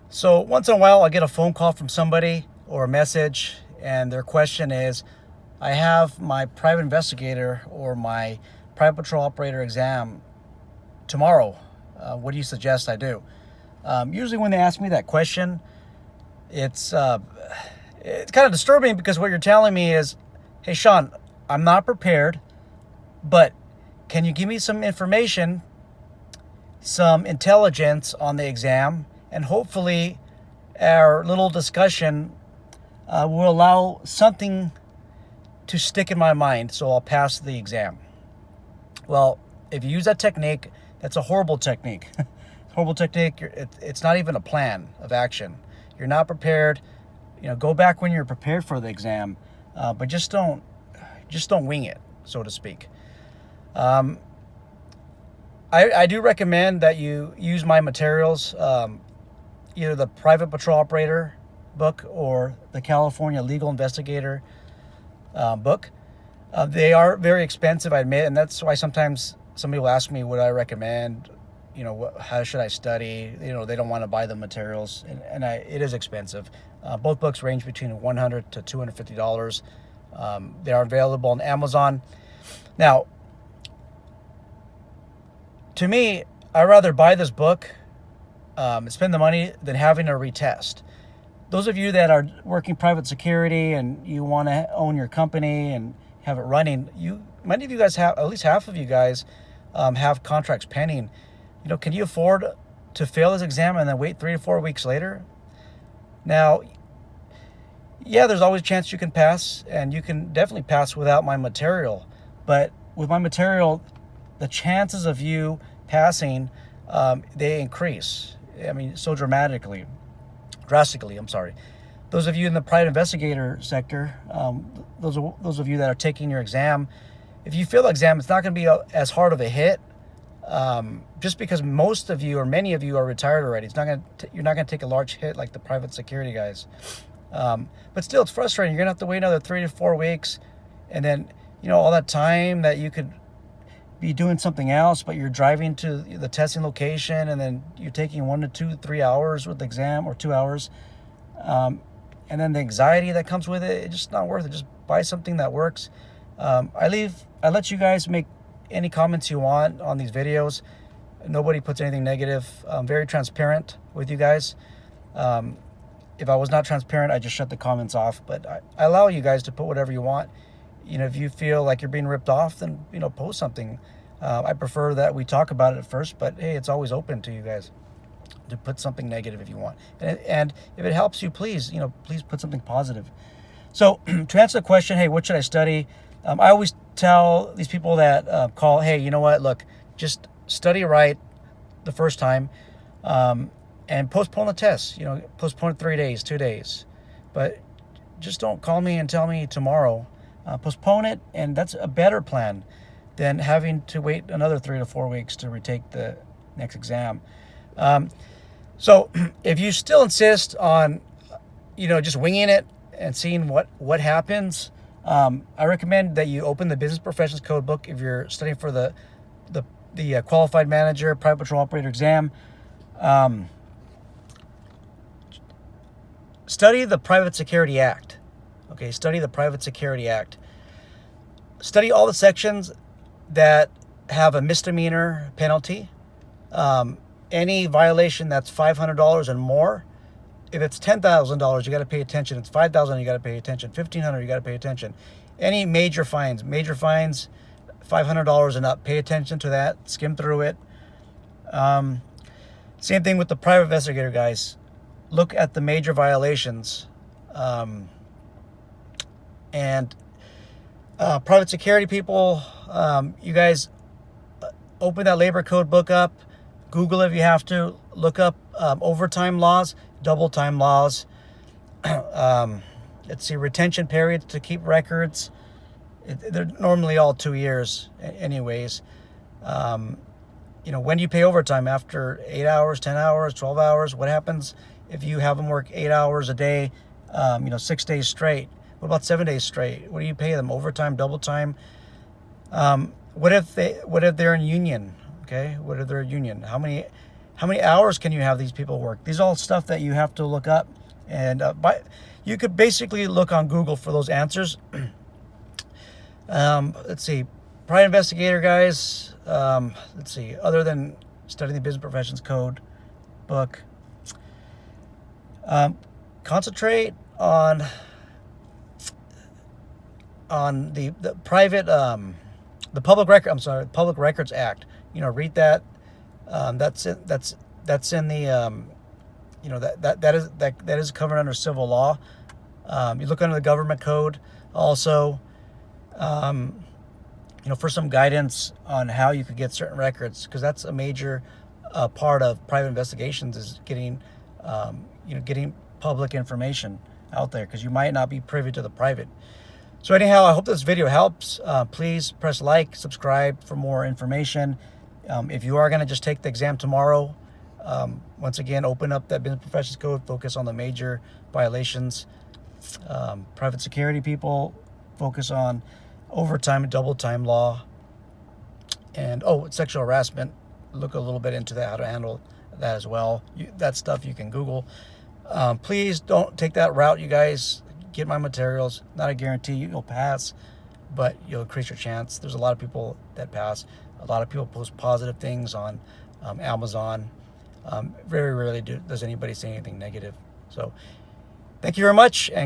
So once in a while, I get a phone call from somebody or a message, and their question is, I have my private investigator or my private patrol operator exam tomorrow. What do you suggest I do? Usually when they ask me that question, it's it's kind of disturbing because what you're telling me is, hey, Sean, I'm not prepared, but can you give me some information, some intelligence on the exam, and hopefully our little discussion will allow something to stick in my mind so I'll pass the exam. Well, if you use that technique, that's a horrible technique. Horrible technique. It's not even a plan of action. You're not prepared. Go back when you're prepared for the exam, but just don't wing it, so to speak. I do recommend that you use my materials, either the Private Patrol Operator book or the California Legal Investigator book. They are very expensive, I admit, and that's why sometimes somebody will ask me what I recommend. How should I study? They don't want to buy the materials, and it is expensive. Both books range between $100 to $250. They are available on Amazon. Now, to me, I'd rather buy this book and spend the money than having to retest. Those of you that are working private security and you want to own your company and have it running, many of you guys have, at least half of you guys, have contracts pending. Can you afford to fail this exam and then wait 3 to 4 weeks later? Now, yeah, there's always a chance you can pass, and you can definitely pass without my material. But with my material, the chances of you passing, they increase. So drastically. I'm sorry. Those of you in the private investigator sector, those of you that are taking your exam, if you fail the exam, it's not going to be as hard of a hit. Just because most of you or many of you are retired already, you're not going to take a large hit like the private security guys. But still, it's frustrating. You're going to have to wait another 3 to 4 weeks, and then all that time that you could be doing something else, but you're driving to the testing location, and then you're taking 1 to 2, 3 hours with the exam, or 2 hours, and then the anxiety that comes with it. It's just not worth it. Just buy something that works. I let you guys make any comments you want on these videos. Nobody puts anything negative. I'm very transparent with you guys. If I was not transparent, I just shut the comments off. But I allow you guys to put whatever you want. If you feel like you're being ripped off, then post something. I prefer that we talk about it at first, but hey, it's always open to you guys to put something negative if you want. And if it helps you, please put something positive. So to answer the question, hey, what should I study? I always tell these people that call, hey, you know what? Look, just study right the first time, and postpone the test. Postpone it 3 days, 2 days, but just don't call me and tell me tomorrow. Postpone it, and that's a better plan than having to wait another 3 to 4 weeks to retake the next exam. So if you still insist on, just winging it and seeing what happens, I recommend that you open the Business Professions Code book if you're studying for the Qualified Manager Private Patrol Operator exam. Study the Private Security Act. Okay, study the Private Security Act. Study all the sections that have a misdemeanor penalty. Any violation that's $500 and more. If it's $10,000, you got to pay attention. It's $5,000, you got to pay attention. $1,500, you got to pay attention. Any major fines, $500 and up, pay attention to that. Skim through it. Same thing with the private investigator, guys. Look at the major violations. And private security people, you guys open that labor code book up, Google if you have to, look up overtime laws, double time laws. Let's see, retention periods to keep records. They're normally all 2 years anyways. When do you pay overtime? After 8 hours, 10 hours, 12 hours? What happens if you have them work 8 hours a day, 6 days straight? What about 7 days straight? What do you pay them? Overtime, double time? What if they're in union? Okay, what if they're a union? How How many hours can you have these people work? These are all stuff that you have to look up. And you could basically look on Google for those answers. Let's see. Private investigator, guys. Let's see. Other than studying the Business Professions Code book, concentrate on the private the Public Record. I'm sorry, Public Records Act. Read that. That's in the that is covered under civil law. You look under the government code also. For some guidance on how you could get certain records, because that's a major part of private investigations, is getting public information out there, because you might not be privy to the private. So anyhow, I hope this video helps. Please press like, subscribe for more information. If you are going to just take the exam tomorrow, once again, open up that Business Professions Code, focus on the major violations. Private security people, focus on overtime and double time law. And sexual harassment, look a little bit into that, how to handle that as well. That stuff you can Google. Please don't take that route, you guys. Get my materials. Not a guarantee you'll pass, but you'll increase your chance. There's a lot of people that pass. A lot of people post positive things on Amazon. Very rarely does anybody say anything negative. So thank you very much. And